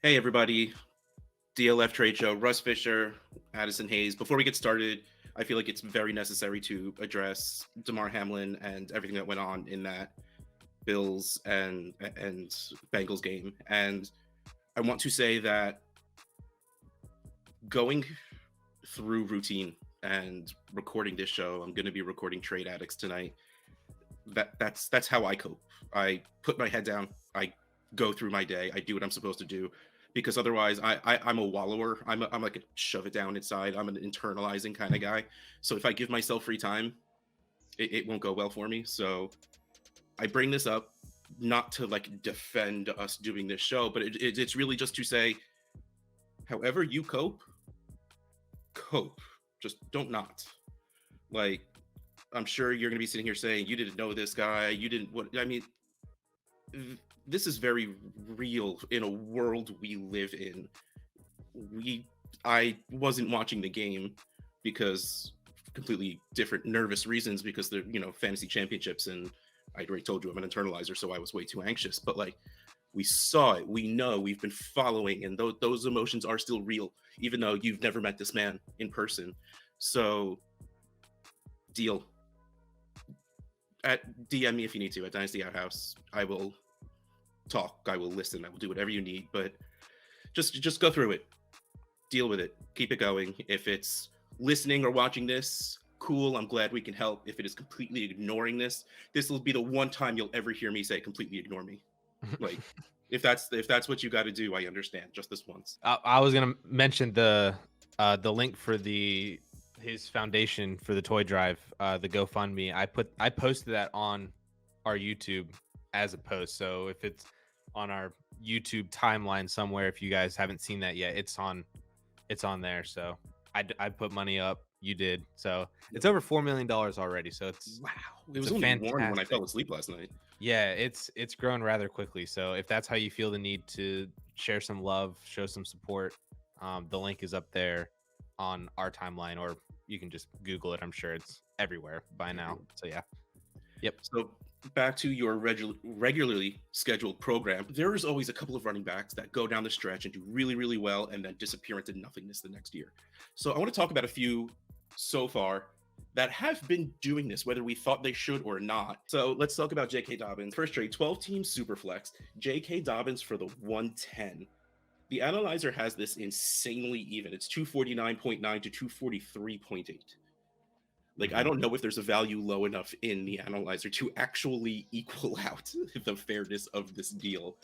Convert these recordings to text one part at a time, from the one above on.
Hey everybody, DLF Trade Show, Russ Fisher, Addison Hayes. Before we get started, I feel like it's very necessary to address Damar Hamlin and everything that went on in that Bills and Bengals game. And I want to say that going through routine and recording this show, I'm going to be recording Trade Addicts tonight. That's how I cope. I put my head down. I go through my day. I do what I'm supposed to do, because otherwise I'm a wallower. I'm like a shove it down inside. I'm an internalizing kind of guy. So if I give myself free time, it won't go well for me. So I bring this up not to like defend us doing this show, but it's really just to say, however you cope. Just don't not. Like, I'm sure you're going to be sitting here saying, you didn't know this guy. You didn't. What I mean, this is very real in a world we live in. I wasn't watching the game because completely different nervous reasons, because they're, fantasy championships, and I already told you I'm an internalizer, so I was way too anxious. But like, we saw it, we know, we've been following, and those emotions are still real, even though you've never met this man in person. So, deal. DM me if you need to at Dynasty Outhouse. I will talk. I will listen. I will do whatever you need. But just go through it. Deal with it. Keep it going. If it's listening or watching this, cool. I'm glad we can help. If it is completely ignoring this will be the one time you'll ever hear me say completely ignore me. Like, if that's what you got to do, I understand. Just this once. I was gonna mention the link for his foundation for the toy drive, the GoFundMe. I posted that on our YouTube as a post. So if it's on our YouTube timeline somewhere, if you guys haven't seen that yet, it's on there. So I put money up. You did. So it's over $4 million already. So it's wow. It was only one when I fell asleep last night. Yeah, it's grown rather quickly. So if that's how you feel the need to share some love, show some support, the link is up there on our timeline, or you can just Google it. I'm sure it's everywhere by now. So yeah. Yep. So back to your regularly scheduled program, there is always a couple of running backs that go down the stretch and do really, really well and then disappear into nothingness the next year. So I want to talk about a few so far that have been doing this, whether we thought they should or not. So let's talk about J.K. Dobbins. First trade, 12-team Superflex. J.K. Dobbins for the 110. The analyzer has this insanely even. It's 249.9 to 243.8. Like, I don't know if there's a value low enough in the analyzer to actually equal out the fairness of this deal.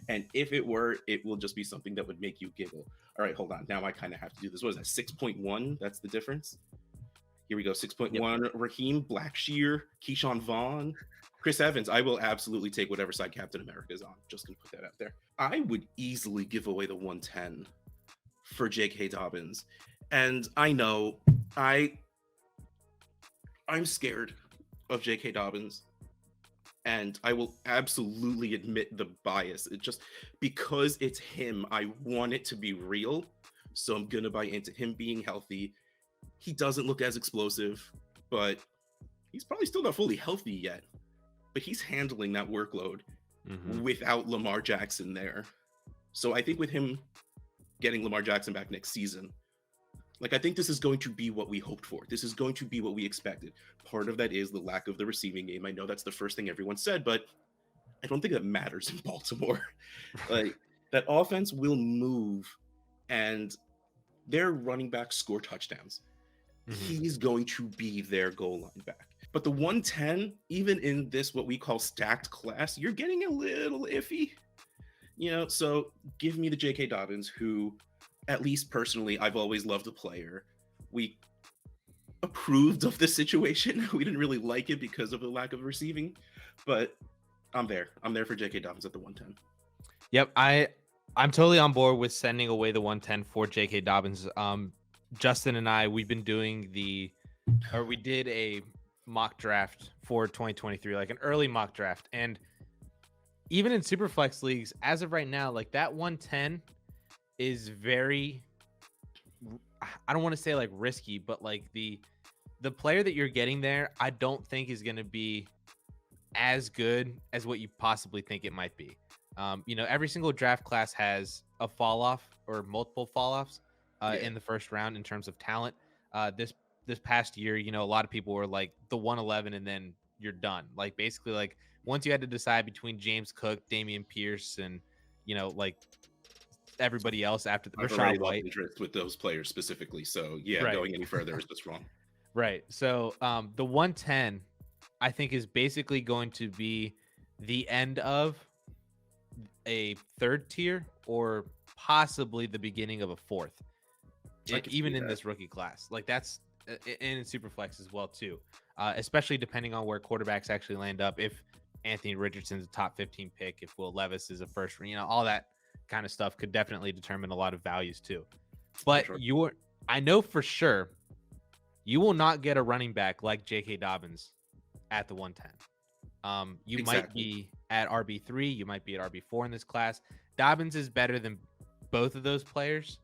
And if it were, it will just be something that would make you giggle. All right, hold on. Now I kind of have to do this. What is that, 6.1? That's the difference. Here we go, 6.1. Yep. Raheem Blackshear, Keyshawn Vaughn, Chris Evans. I will absolutely take whatever side Captain America is on. Just going to put that out there. I would easily give away the 110 for J.K. Dobbins. And I know I'm scared of J.K. Dobbins, and I will absolutely admit the bias. It just, because it's him, I want it to be real, so I'm going to buy into him being healthy. He doesn't look as explosive, but he's probably still not fully healthy yet. But he's handling that workload without Lamar Jackson there. So I think with him getting Lamar Jackson back next season, like, I think this is going to be what we hoped for. This is going to be what we expected. Part of that is the lack of the receiving game. I know that's the first thing everyone said, but I don't think that matters in Baltimore. Like, that offense will move, and their running backs score touchdowns. He's going to be their goal line back. But the 110, even in this what we call stacked class, you're getting a little iffy. So give me the J.K. Dobbins, who, at least personally, I've always loved the player. We approved of the situation. We didn't really like it because of the lack of receiving, but I'm there. I'm there for J.K. Dobbins at the 110. Yep, I'm totally on board with sending away the 110 for J.K. Dobbins. Justin and I, we did a mock draft for 2023, like an early mock draft, and even in Superflex leagues, as of right now, like that 110 is very, I don't want to say like risky, but like the player that you're getting there, I don't think is going to be as good as what you possibly think it might be. Every single draft class has a fall off or multiple fall offs Yeah. in the first round in terms of talent. This past year, you know, a lot of people were like the 111 and then you're done. Like basically, like once you had to decide between James Cook, Damian Pierce, and you know, like everybody else after the I've already Rashad lost White. interest with those players specifically. So yeah, Right. going any further is just wrong. Right. So the 110, I think, is basically going to be the end of a third tier or possibly the beginning of a fourth, I can even see in that. this rookie class. Like that's and in Superflex as well too, especially depending on where quarterbacks actually land up. If Anthony Richardson's a top 15 pick, if Will Levis is a first, you know, all that kind of stuff could definitely determine a lot of values too. But Sure. I know for sure you will not get a running back like J.K. Dobbins at the 110. You might be at RB3, you might be at RB4 in this class. Dobbins is better than both of those players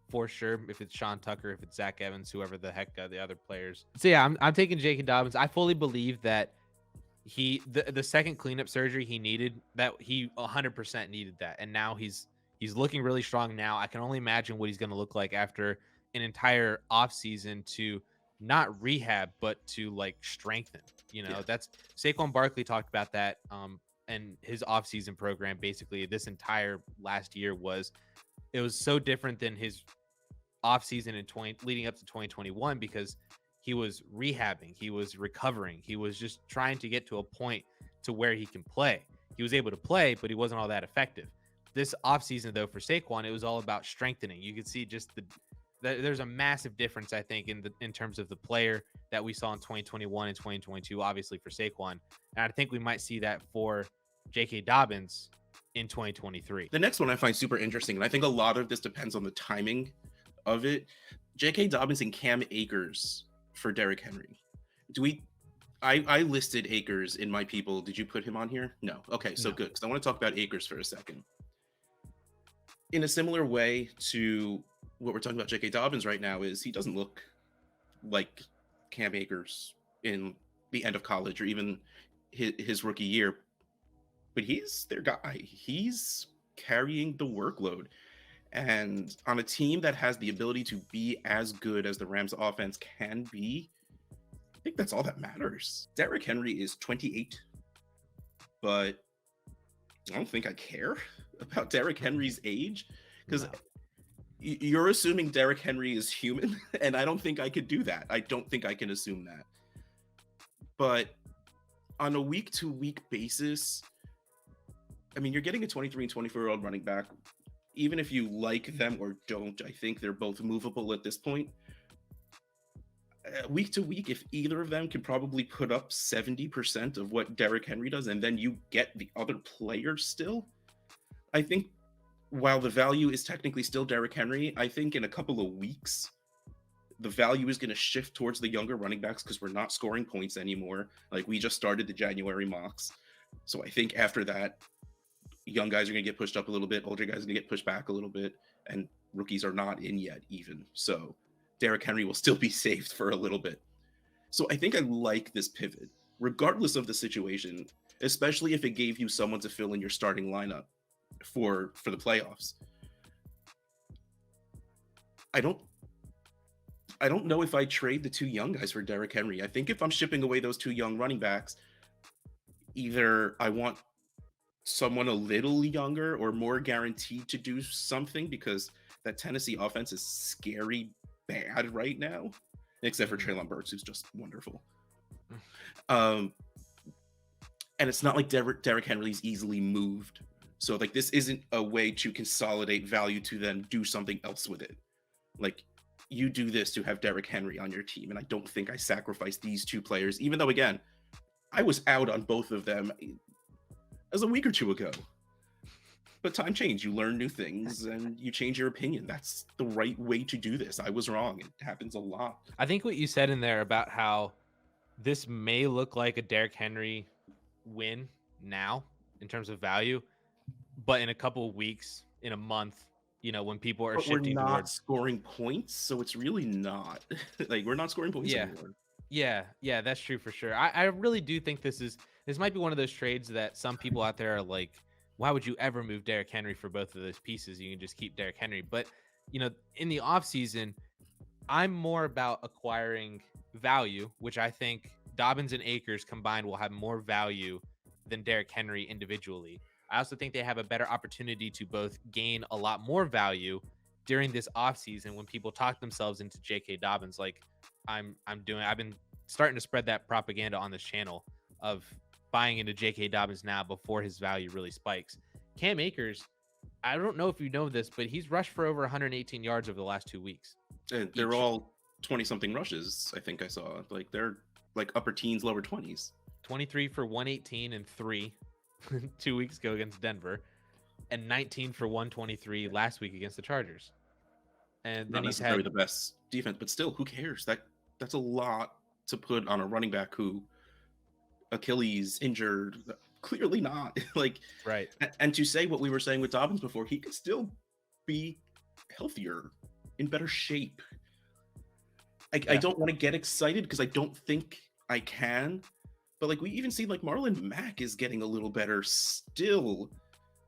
for sure. If it's Sean Tucker, if it's Zach Evans, whoever the heck the other players. So yeah, I'm taking J.K. Dobbins. I fully believe that the second cleanup surgery he needed, that he 100% needed that, and now he's looking really strong now. I can only imagine what he's going to look like after an entire offseason to not rehab but to like strengthen. You know, that's Saquon Barkley talked about that and his offseason program. Basically this entire last year was so different than his offseason in leading up to 2021 because he was rehabbing, he was recovering, he was just trying to get to a point to where he can play. He was able to play, but he wasn't all that effective. This offseason, though, for Saquon, it was all about strengthening. You could see just there's a massive difference, I think, in terms of the player that we saw in 2021 and 2022, obviously for Saquon. And I think we might see that for J.K. Dobbins in 2023. The next one I find super interesting, and I think a lot of this depends on the timing of it. J.K. Dobbins and Cam Akers for Derrick Henry. I listed Akers in my people. Did you put him on here? No. Okay, so good, because I want to talk about Akers for a second. In a similar way to what we're talking about J.K. Dobbins right now, is he doesn't look like Cam Akers in the end of college or even his rookie year, but he's their guy. He's carrying the workload. And on a team that has the ability to be as good as the Rams offense can be, I think that's all that matters. Derrick Henry is 28, but I don't think I care about Derrick Henry's age, because you're assuming Derrick Henry is human, and I don't think I could do that. I don't think I can assume that. But on a week-to-week basis, I mean, you're getting a 23 and 24-year-old running back. Even if you like them or don't, I think they're both movable at this point. Week to week, if either of them can probably put up 70% of what Derrick Henry does, and then you get the other players still, I think while the value is technically still Derrick Henry, I think in a couple of weeks, the value is going to shift towards the younger running backs because we're not scoring points anymore. Like, we just started the January mocks. So I think after that, young guys are going to get pushed up a little bit, older guys are going to get pushed back a little bit, and rookies are not in yet even. So Derrick Henry will still be saved for a little bit. So I think I like this pivot, regardless of the situation, especially if it gave you someone to fill in your starting lineup for the playoffs. I don't know if I trade the two young guys for Derrick Henry. I think if I'm shipping away those two young running backs, either I want someone a little younger or more guaranteed to do something, because that Tennessee offense is scary bad right now, except for Treylon Burks, who's just wonderful. And it's not like Derrick Henry's easily moved. So like, this isn't a way to consolidate value to then do something else with it. Like, you do this to have Derrick Henry on your team, and I don't think I sacrifice these two players, even though, again, I was out on both of them as a week or two ago. But time changed. You learn new things and you change your opinion. That's the right way to do this. I was wrong. It happens a lot. I think what you said in there about how this may look like a Derrick Henry win now in terms of value, but in a couple of weeks, in a month, you know, when people are shifting we're not towards scoring points, so it's really not like we're not scoring points anymore. Yeah, that's true for sure. I really do think this might be one of those trades that some people out there are like why would you ever move Derrick Henry for both of those pieces? You can just keep Derrick Henry. But, in the offseason, I'm more about acquiring value, which I think Dobbins and Akers combined will have more value than Derrick Henry individually. I also think they have a better opportunity to both gain a lot more value during this offseason when people talk themselves into J.K. Dobbins, like I've been starting to spread that propaganda on this channel of buying into J.K. Dobbins now before his value really spikes. Cam Akers, I don't know if you know this, but he's rushed for over 118 yards over the last 2 weeks. And they're all 20-something rushes, I think I saw. Like, they're like upper teens, lower 20s. 23 for 118 and 3 2 weeks ago against Denver, and 19 for 123 last week against the Chargers. And then not necessarily the best defense, but still, who cares? That's a lot to put on a running back who Achilles injured. Clearly not. Like, right. And to say what we were saying with Dobbins before, he could still be healthier, in better shape. I don't want to get excited because I don't think I can. But like, we even see like Marlon Mack is getting a little better still.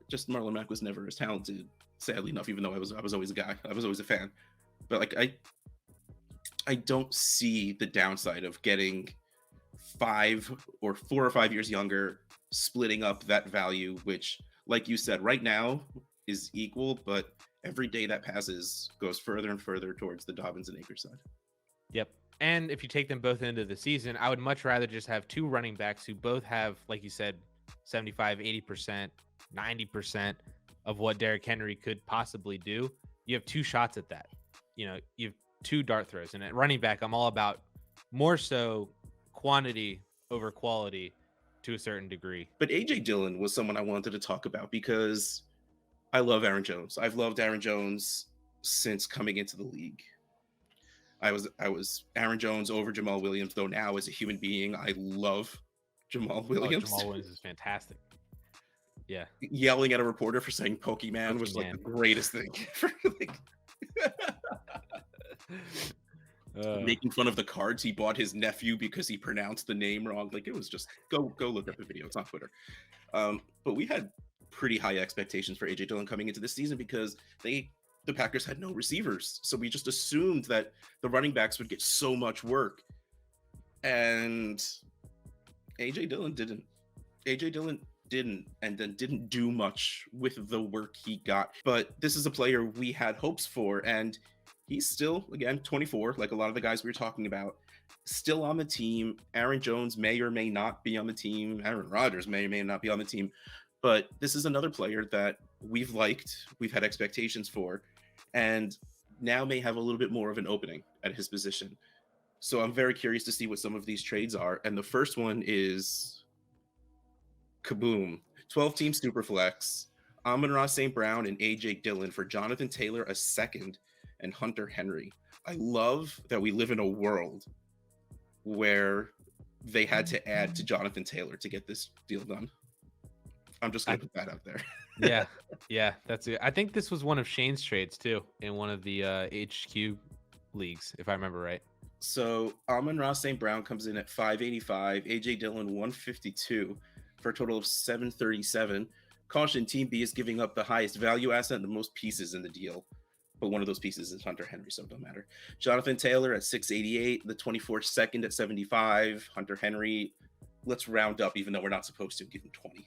Just Marlon Mack was never as talented, sadly enough, even though I was always a guy. I was always a fan. But like, I don't see the downside of getting 4 or 5 years younger, splitting up that value, which, like you said, right now is equal, but every day that passes goes further and further towards the Dobbins and Akers side. Yep. And if you take them both into the season, I would much rather just have two running backs who both have, like you said, 75, 80%, 90% of what Derrick Henry could possibly do. You have two shots at that. You have two dart throws. And at running back, I'm all about more so quantity over quality to a certain degree. But AJ Dillon was someone I wanted to talk about because I love Aaron Jones. I've loved Aaron Jones since coming into the league. I was Aaron Jones over Jamal Williams, though now as a human being, I love Jamal Williams. Jamal Williams is fantastic. Yeah. Yelling at a reporter for saying Pokemon was like the greatest thing. Making fun of the cards he bought his nephew because he pronounced the name wrong. Like, it was just go look up the video. It's on Twitter. But we had pretty high expectations for AJ Dillon coming into this season because the Packers had no receivers. So we just assumed that the running backs would get so much work. And AJ Dillon didn't. And then didn't do much with the work he got. But this is a player we had hopes for, and he's still, again, 24, like a lot of the guys we were talking about, still on the team. Aaron Jones may or may not be on the team. Aaron Rodgers may or may not be on the team. But this is another player that we've liked, we've had expectations for, and now may have a little bit more of an opening at his position. So I'm very curious to see what some of these trades are. And the first one is kaboom. 12-team Superflex. Amon-Ra St. Brown and AJ Dillon for Jonathan Taylor a second and Hunter Henry. I love that we live in a world where they had to add to Jonathan Taylor to get this deal done. I'm just gonna put that out there. yeah, that's it. I think this was one of Shane's trades too in one of the HQ leagues, if I remember right. So Amon-Ra St. Brown comes in at 585, AJ Dillon 152 for a total of 737. Caution, Team B is giving up the highest value asset and the most pieces in the deal, but one of those pieces is Hunter Henry, so it don't matter. Jonathan Taylor at 688, the 24th second at 75. Hunter Henry, let's round up, even though we're not supposed to, give him 20.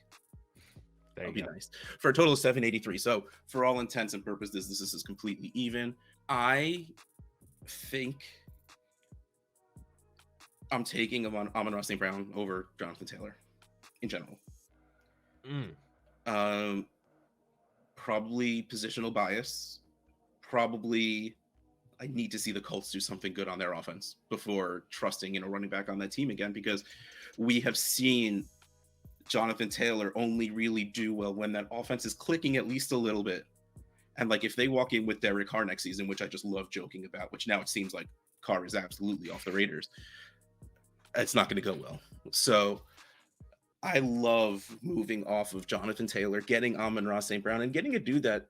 That'll be nice. For a total of 783. So for all intents and purposes, this is completely even. I think I'm taking Amon-Ra St. Brown over Jonathan Taylor in general. Probably positional bias. Probably I need to see the Colts do something good on their offense before trusting in a running back on that team again, because we have seen Jonathan Taylor only really do well when that offense is clicking at least a little bit. And like, if they walk in with Derek Carr next season, which I just love joking about, which now it seems like Carr is absolutely off the Raiders, it's not going to go well. So I love moving off of Jonathan Taylor, getting Amon-Ra St. Brown, and getting a dude that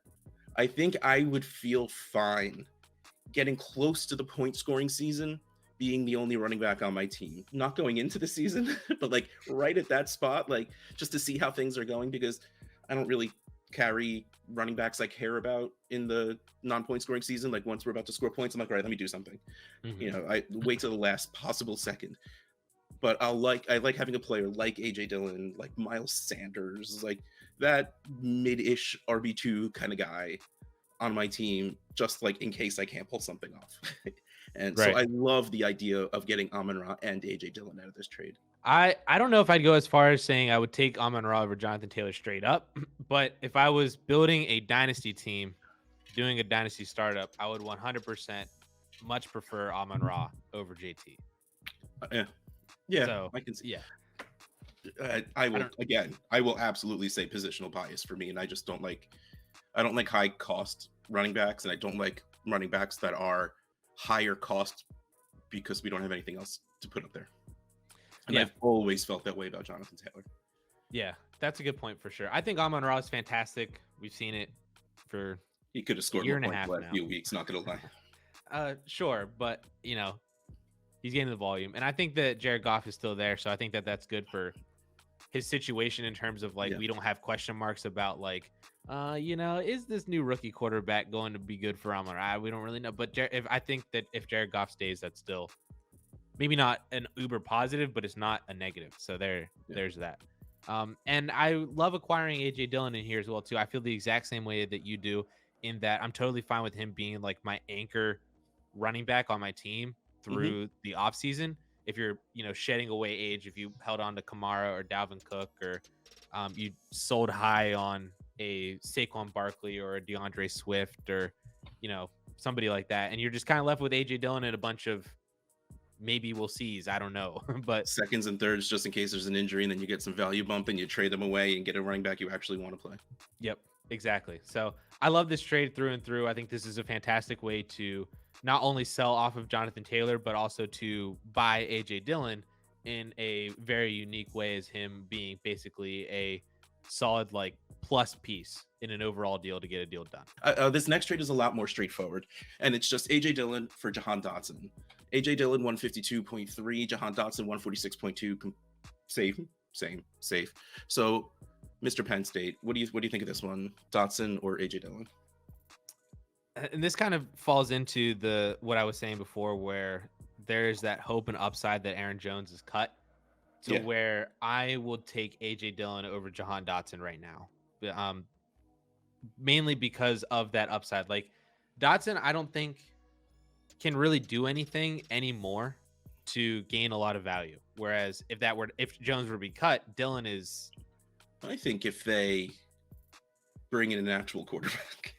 I think I would feel fine getting close to the point scoring season, being the only running back on my team. Not going into the season, but like right at that spot, like just to see how things are going, because I don't really carry running backs I care about in the non-point scoring season. Like once we're about to score points, I'm like, all right, let me do something. You know, I wait till the last possible second. But I like having a player like AJ Dillon, like Miles Sanders, like that mid-ish RB2 kind of guy on my team, just like in case I can't pull something off. And so I love the idea of getting Amon-Ra and AJ Dillon out of this trade. I don't know if I'd go as far as saying I would take Amon-Ra over Jonathan Taylor straight up, but if I was building a dynasty team, doing a dynasty startup, I would 100% much prefer Amon-Ra over JT. Yeah, so, I can see. Yeah, I will absolutely say positional bias for me, and I don't like high cost running backs, and I don't like running backs that are higher cost because we don't have anything else to put up there. And I've always felt that way about Jonathan Taylor. Yeah, that's a good point for sure. I think Amon-Ra is fantastic. We've seen it for he could have scored a year more and a half points the last now. few weeks, not gonna lie. Sure, but you know, he's getting the volume, and I think that Jared Goff is still there, so I think that that's good for his situation in terms of like we don't have question marks about like, you know, is this new rookie quarterback going to be good for Amon-Ra? We don't really know, but I think that if Jared Goff stays, that's still maybe not an uber positive, but it's not a negative. So there's that. And I love acquiring AJ Dillon in here as well too. I feel the exact same way that you do, in that I'm totally fine with him being like my anchor running back on my team through the offseason. If you're, you know, shedding away age, if you held on to Kamara or Dalvin Cook, or you sold high on a Saquon Barkley or a DeAndre Swift, or, you know, somebody like that, and you're just kind of left with AJ Dillon and a bunch of maybe we'll sees, I don't know, but seconds and thirds just in case there's an injury, and then you get some value bump and you trade them away and get a running back you actually want to play. Yep, exactly. So I love this trade through and through. I think this is a fantastic way to not only sell off of Jonathan Taylor, but also to buy AJ Dillon in a very unique way, as him being basically a solid like plus piece in an overall deal to get a deal done. This next trade is a lot more straightforward, and it's just AJ Dillon for Jahan Dotson. AJ Dillon 152.3, Jahan Dotson 146.2. Safe. So, Mr. Penn State, what do you think of this one, Dotson or AJ Dillon? And this kind of falls into what I was saying before, where there's that hope and upside that Aaron Jones is cut, to where I will take AJ Dillon over Jahan Dotson right now, mainly because of that upside. Like Dotson, I don't think can really do anything anymore to gain a lot of value. Whereas if Jones were to be cut, Dillon is. I think if they bring in an actual quarterback.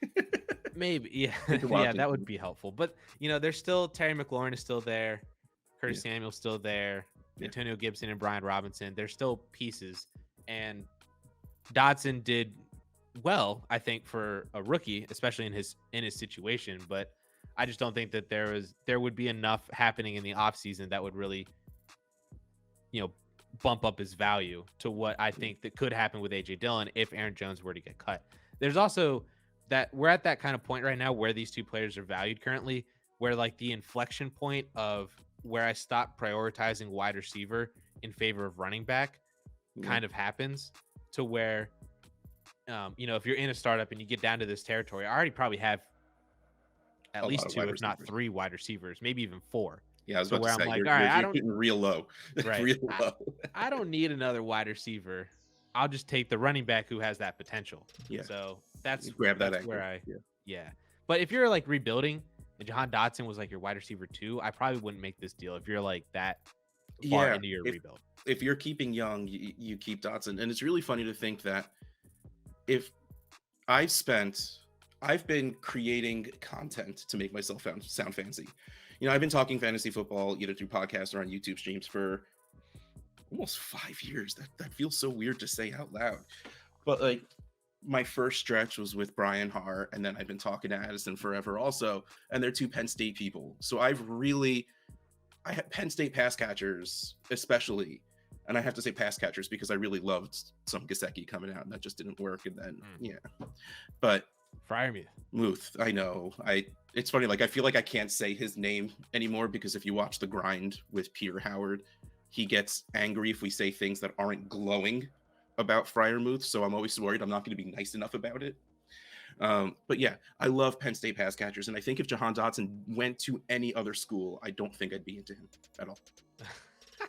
Maybe, yeah, that would be helpful. But you know, there's still Terry McLaurin is still there, Curtis Samuel's still there, Antonio Gibson and Brian Robinson. There's still pieces, and Dotson did well, I think, for a rookie, especially in his situation. But I just don't think that there would be enough happening in the offseason that would really, you know, bump up his value to what I think that could happen with AJ Dillon if Aaron Jones were to get cut. There's also that we're at that kind of point right now where these two players are valued currently, where like the inflection point of where I stop prioritizing wide receiver in favor of running back kind of happens, to where, you know, if you're in a startup and you get down to this territory, I already probably have at least two, if not three wide receivers, maybe even four. Yeah, I was about to say, I'm like, you're, all right, you're getting real low. Right. Real low. I don't need another wide receiver. I'll just take the running back who has that potential. Yeah. So that's where But if you're like rebuilding and Jahan Dotson was like your wide receiver 2, I probably wouldn't make this deal if you're like that far into your rebuild. If you're keeping young, you keep Dotson. And it's really funny to think that if I've been creating content to make myself sound fancy. You know, I've been talking fantasy football either through podcasts or on YouTube streams for almost 5 years. That feels so weird to say out loud. But like my first stretch was with Brian Haar, and then I've been talking to Addison forever also, and they're two Penn State people. So I had Penn State pass catchers especially, and I have to say pass catchers because I really loved some Gesicki coming out, and that just didn't work. And then but Muth, I know. It's funny, like I feel like I can't say his name anymore because if you watch The Grind with Peter Howard, he gets angry if we say things that aren't glowing about Freiermuth, so I'm always worried I'm not going to be nice enough about it. But yeah, I love Penn State pass catchers, and I think if Jahan Dotson went to any other school, I don't think I'd be into him at all.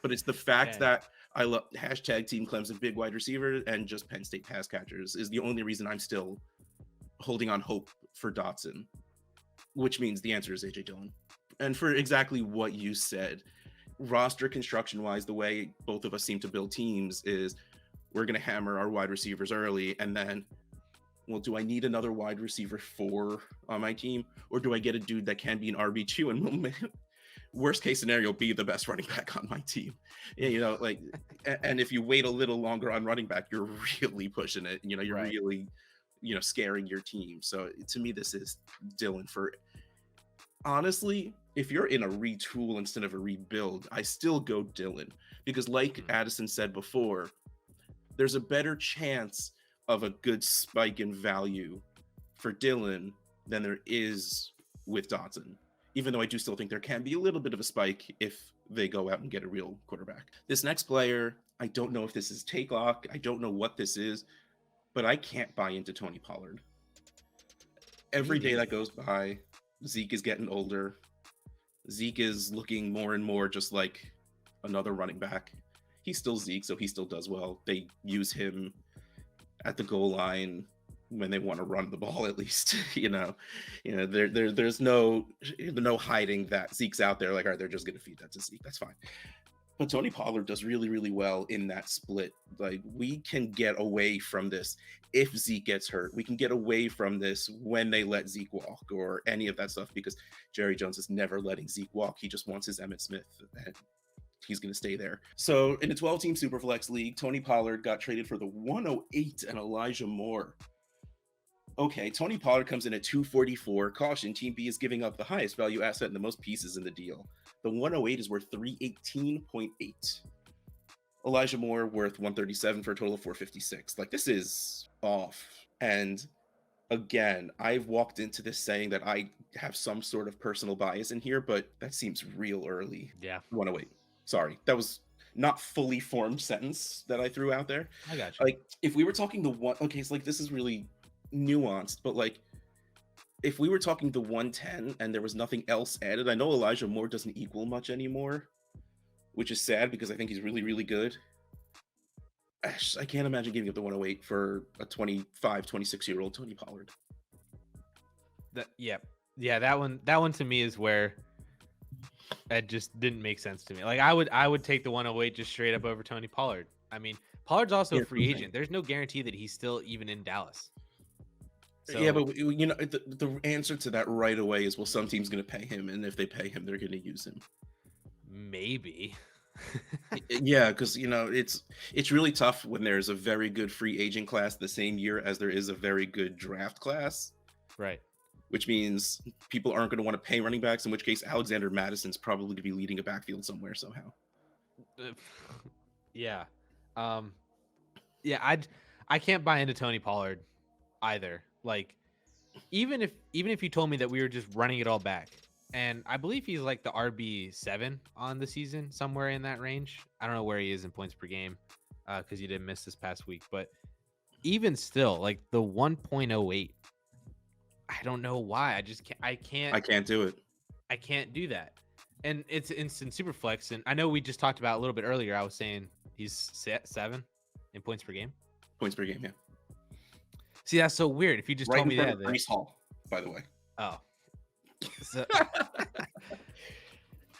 But it's the fact that I love hashtag Team Clemson big wide receiver and just Penn State pass catchers is the only reason I'm still holding on hope for Dotson, which means the answer is AJ Dillon. And for exactly what you said, roster construction wise, the way both of us seem to build teams is we're going to hammer our wide receivers early, and then, well, do I need another wide receiver 4 on my team, or do I get a dude that can be an RB2 and will, worst case scenario, be the best running back on my team? You know, like, and if you wait a little longer on running back, you're really pushing it. You know, you're really, you know, scaring your team. So to me, this is Dillon. For honestly, if you're in a retool instead of a rebuild, I still go Dillon, because like Addison said before, there's a better chance of a good spike in value for Dillon than there is with Dotson, even though I do still think there can be a little bit of a spike if they go out and get a real quarterback. This next player, I don't know if this is take lock, I don't know what this is, but I can't buy into Tony Pollard. Every day that goes by, Zeke is getting older. Zeke is looking more and more just like another running back. He's still Zeke, so he still does well. They use him at the goal line when they want to run the ball, at least. you know, there's no hiding that Zeke's out there. Like, all right, they're just going to feed that to Zeke. That's fine. But Tony Pollard does really, really well in that split. Like, we can get away from this if Zeke gets hurt. We can get away from this when they let Zeke walk or any of that stuff, because Jerry Jones is never letting Zeke walk. He just wants his Emmitt Smith, and he's going to stay there. So in a 12-team Superflex league, Tony Pollard got traded for the 108 and Elijah Moore. Okay, Tony Pollard comes in at 244. Caution, Team B is giving up the highest value asset and the most pieces in the deal. The 108 is worth 318.8. Elijah Moore worth 137 for a total of 456. Like, this is off. And again, I've walked into this saying that I have some sort of personal bias in here, but that seems real early. Yeah. 108. Sorry, that was not fully formed sentence that I threw out there. I got you. Like, if we were talking the one, okay, so like this is really nuanced, but like if we were talking the 110 and there was nothing else added, I know Elijah Moore doesn't equal much anymore, which is sad because I think he's really, really good. I can't imagine giving up the 108 for a 25, 26-year-old Tony Pollard. That one to me is where it just didn't make sense to me. Like, I would take the 108 just straight up over Tony Pollard. I mean, Pollard's also a free agent. There's no guarantee that he's still even in Dallas. So, yeah, but you know, the answer to that right away is, well, some team's going to pay him, and if they pay him, they're going to use him. Maybe. Yeah, because you know it's really tough when there's a very good free agent class the same year as there is a very good draft class. Right. Which means people aren't going to want to pay running backs, in which case Alexander Madison's probably going to be leading a backfield somewhere somehow. Yeah. I can't buy into Tony Pollard either. Like, even if you told me that we were just running it all back, and I believe he's like the RB7 on the season, somewhere in that range. I don't know where he is in points per game, because he didn't miss this past week. But even still, like the 1.08, I don't know why. I can't do it. I can't do that. And it's instant super flex. And I know we just talked about a little bit earlier. I was saying he's 7 in points per game. Points per game, yeah. See, that's so weird. If you just told me that. Breece Hall, by the way. Oh. So,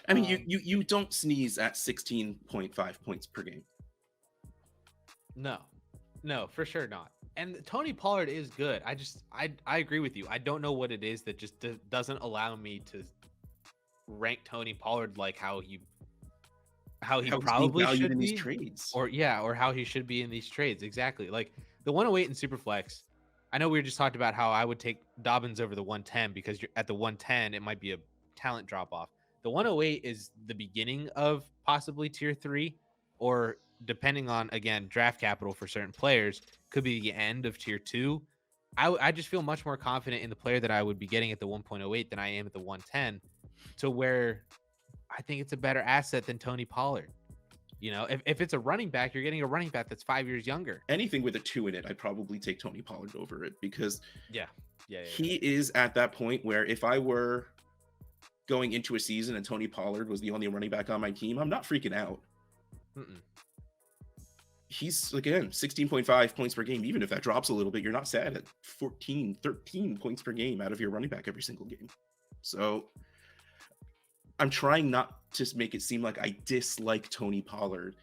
I mean, you don't sneeze at 16.5 points per game. No, for sure not. And Tony Pollard is good. I agree with you. I don't know what it is that just doesn't allow me to rank Tony Pollard like how he probably should be in these trades, or how he should be in these trades. Exactly. Like the 108 in Superflex. I know we were just talking about how I would take Dobbins over the 110 because you're at the 110, it might be a talent drop off. The 108 is the beginning of possibly tier 3, or depending on, again, draft capital for certain players, could be the end of tier 2. I just feel much more confident in the player that I would be getting at the 1.08 than I am at the 110, to where I think it's a better asset than Tony Pollard. You know, if it's a running back, you're getting a running back that's 5 years younger. Anything with a 2 in it, I'd probably take Tony Pollard over it, because Yeah. he is at that point where if I were going into a season and Tony Pollard was the only running back on my team, I'm not freaking out. Mm-mm. He's, again, 16.5 points per game. Even if that drops a little bit, you're not sad at 14, 13 points per game out of your running back every single game. So I'm trying not to make it seem like I dislike Tony Pollard.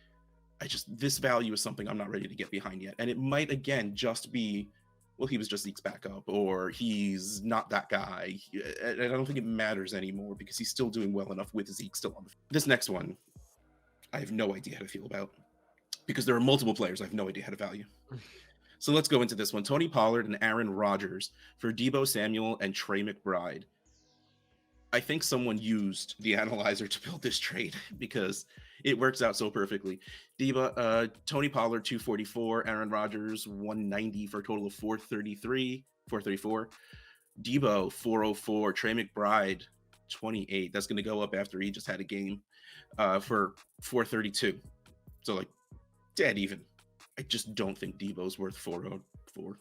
This value is something I'm not ready to get behind yet. And it might, again, just be, well, he was just Zeke's backup, or he's not that guy. I don't think it matters anymore, because he's still doing well enough with Zeke still on the field. This next one, I have no idea how to feel about, because there are multiple players I have no idea how to value. So let's go into this one. Tony Pollard and Aaron Rodgers for Deebo Samuel and Trey McBride. I think someone used the analyzer to build this trade, because it works out so perfectly. Tony Pollard 244, Aaron Rodgers 190 for a total of 434. Deebo 404, Trey McBride 28. That's going to go up after he just had a game for 432. So like dead even. I just don't think Deebo's worth 404.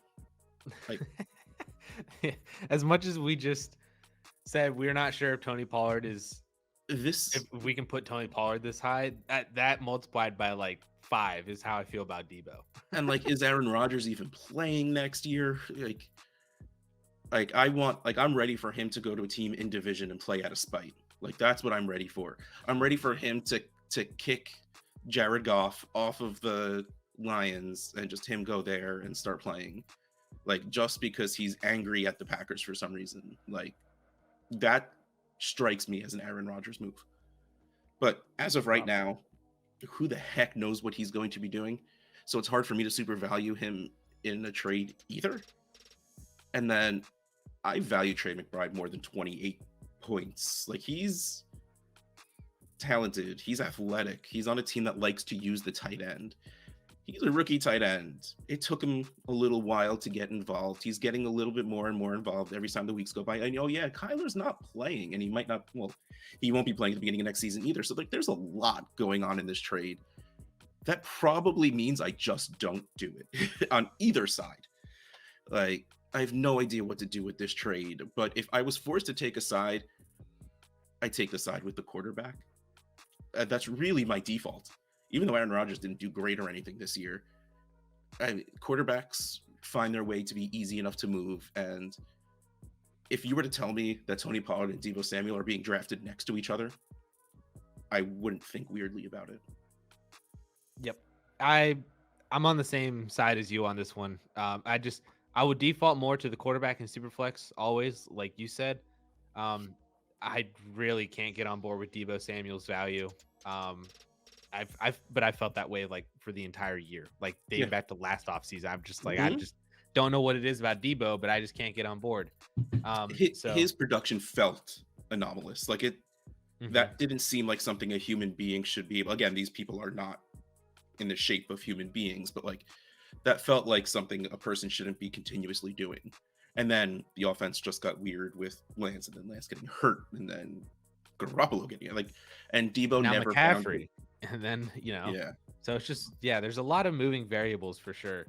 Like, as much as we just said we're not sure if Tony Pollard is this, if we can put Tony Pollard this high, that multiplied by like 5 is how I feel about Deebo. And like, is Aaron Rodgers even playing next year? I'm ready for him to go to a team in division and play out of spite. Like, that's what I'm ready for. I'm ready for him to kick Jared Goff off of the Lions and just him go there and start playing. Like, just because he's angry at the Packers for some reason. Like, that strikes me as an Aaron Rodgers move. But as of right now, who the heck knows what he's going to be doing? So it's hard for me to super value him in a trade either. And then I value Trey McBride more than 28 points. Like, he's talented. He's athletic. He's on a team that likes to use the tight end. He's a rookie tight end. It took him a little while to get involved. He's getting a little bit more and more involved every time the weeks go by. And Kyler's not playing, and he might not, he won't be playing at the beginning of next season either. So like, there's a lot going on in this trade. That probably means I just don't do it on either side. Like, I have no idea what to do with this trade, but if I was forced to take a side, I take the side with the quarterback. That's really my default. Even though Aaron Rodgers didn't do great or anything this year, quarterbacks find their way to be easy enough to move. And if you were to tell me that Tony Pollard and Deebo Samuel are being drafted next to each other, I wouldn't think weirdly about it. Yep. I'm on the same side as you on this one. I would default more to the quarterback and Superflex always, like you said. I really can't get on board with Deebo Samuel's value. But I felt that way like for the entire year, like dating back to last offseason. I'm just like, I just don't know what it is about Deebo, but I just can't get on board. His production felt anomalous. Like that didn't seem like something a human being should be able. Again, these people are not in the shape of human beings, but like that felt like something a person shouldn't be continuously doing. And then the offense just got weird with Lance, and then Lance getting hurt, and then Garoppolo getting it. Like, and Deebo now never McCaffrey. And then, yeah. So it's just, there's a lot of moving variables for sure.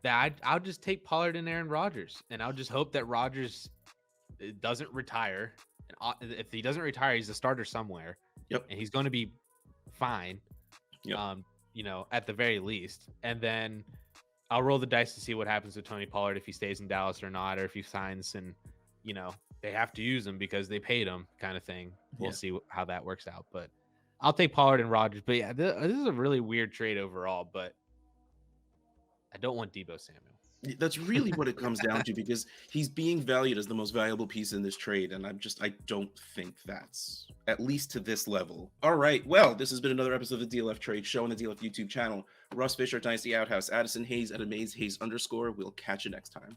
That I'll just take Pollard and Aaron Rodgers, and I'll just hope that Rodgers doesn't retire. And if he doesn't retire, he's a starter somewhere. Yep. And he's going to be fine. Yep. At the very least. And then I'll roll the dice to see what happens with Tony Pollard, if he stays in Dallas or not, or if he signs and, they have to use him because they paid him, kind of thing. We'll see how that works out. But I'll take Pollard and Rodgers. But yeah, this is a really weird trade overall, but I don't want Deebo Samuel. That's really what it comes down to, because he's being valued as the most valuable piece in this trade. And I don't think that's, at least to this level. All right. Well, this has been another episode of the DLF Trade Show on the DLF YouTube channel. Russ Fisher, Dynasty Outhouse, Addison Hayes at AmazeHayes_. We'll catch you next time.